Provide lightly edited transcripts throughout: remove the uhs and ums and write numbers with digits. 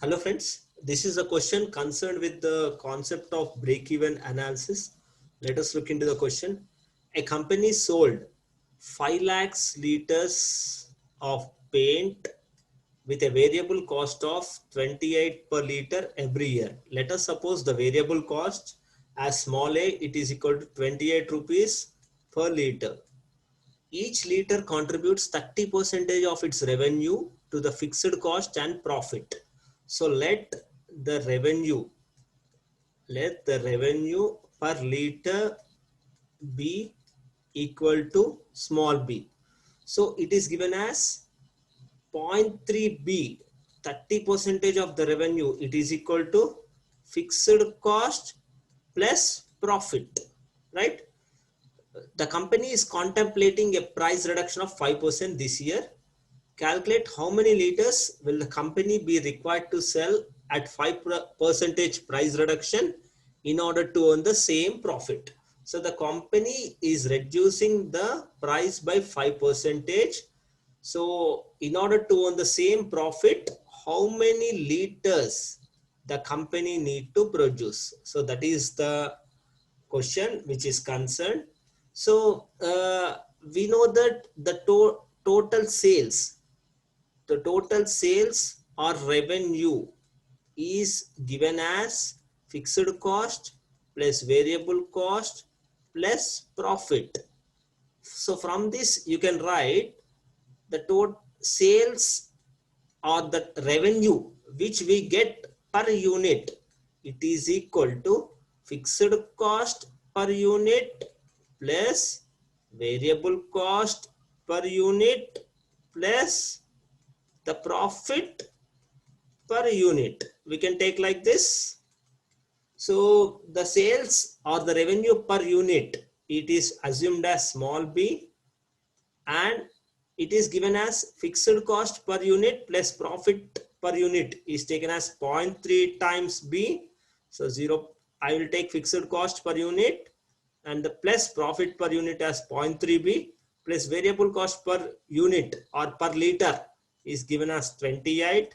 Hello friends, this is a question concerned with the concept of break-even analysis. Let us look into the question. A company sold 5 lakhs liters of paint with a variable cost of 28 per liter every year. Let us suppose the variable cost as small a, it is equal to 28 rupees per liter. Each liter contributes 30% of its revenue to the fixed cost and profit. So the revenue, let the revenue per liter be equal to small b. So it is given as 0.3b, 30% of the revenue, it is equal to fixed cost plus profit, right? The company is contemplating a price reduction of 5% this year. Calculate how many liters will the company be required to sell at 5% price reduction in order to earn the same profit. So the company is reducing the price by 5%. So in order to earn the same profit, how many liters the company need to produce? So that is the question which is concerned. So we know that the total sales or revenue is given as fixed cost plus variable cost plus profit. So from this you can write the total sales or the revenue which we get per unit, it is equal to fixed cost per unit plus variable cost per unit plus the profit per unit. We can take like this. So the sales or the revenue per unit, it is assumed as small b, and it is given as fixed cost per unit plus profit per unit is taken as 0.3 times b. So 0, I will take fixed cost per unit and the plus profit per unit as 0.3b plus variable cost per unit or per liter is given as 28.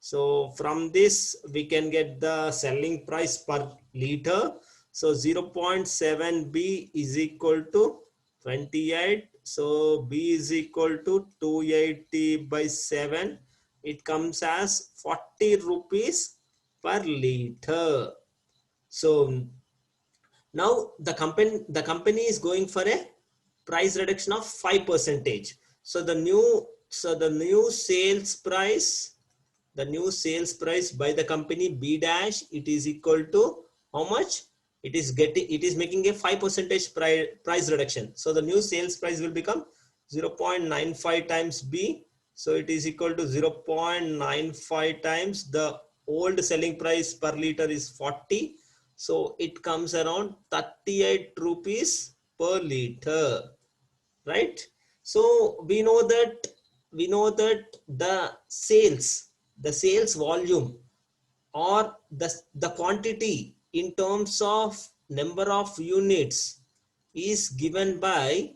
So from this we can get the selling price per liter. So 0.7b is equal to 28. So b is equal to 280 by 7. It comes as 40 rupees per liter. So now the company is going for a price reduction of 5%. So the new sales price by the company B dash, it is equal to how much? It is making a 5% price reduction. So the new sales price will become 0.95 times B. So it is equal to 0.95 times the old selling price per liter is 40. So it comes around 38 rupees per liter, right? So we know that the sales volume or the quantity in terms of number of units is given by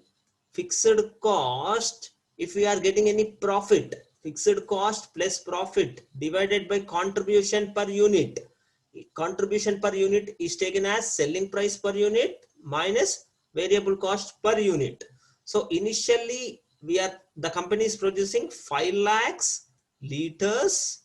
fixed cost. If we are getting any profit, fixed cost plus profit divided by contribution per unit. Contribution per unit is taken as selling price per unit minus variable cost per unit. So initially the company is producing 5 lakhs liters,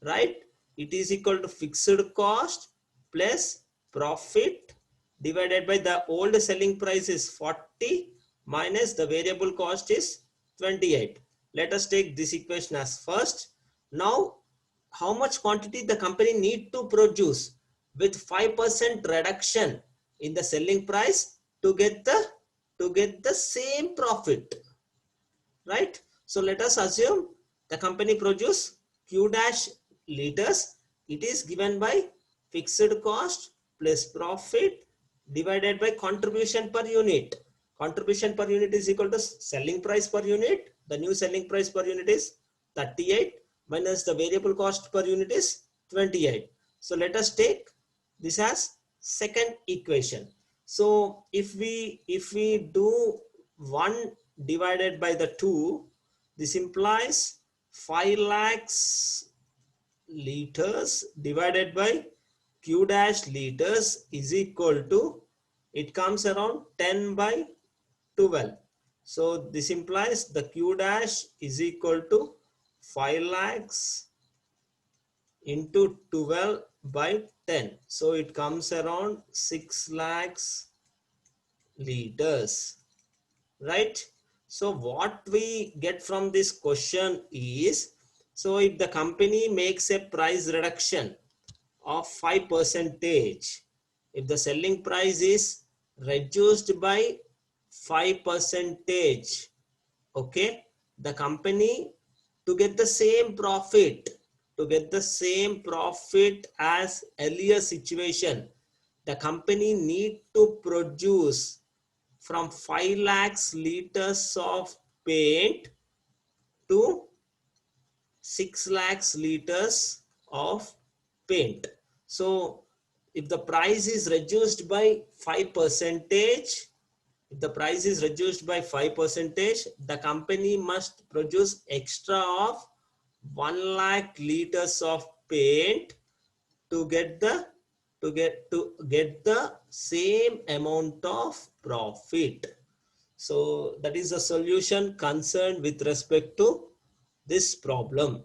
right? It is equal to fixed cost plus profit divided by the old selling price is 40 minus the variable cost is 28. Let us take this equation as first. Now how much quantity the company need to produce with 5% reduction in the selling price to get the same profit, right? So let us assume the company produce Q dash liters. It is given by fixed cost plus profit divided by contribution per unit. Contribution per unit is equal to selling price per unit. The new selling price per unit is 38 minus the variable cost per unit is 28. So let us take this as second equation. So if we do 1 divided by the 2, this implies 5 lakhs liters divided by Q dash liters is equal to, it comes around 10 by 12. So this implies the Q dash is equal to 5 lakhs into 12 by 10. So it comes around 6 lakhs liters, right? So what we get from this question is, so if the company makes a price reduction of 5%, if the selling price is reduced by 5%, okay, the company, to get the same profit, as earlier situation, the company need to produce from 5 lakhs liters of paint to 6 lakhs liters of paint. So if the price is reduced by 5%, if the price is reduced by 5%, the company must produce extra of 1 lakh liters of paint to get the same amount of profit. So that is the solution concerned with respect to this problem.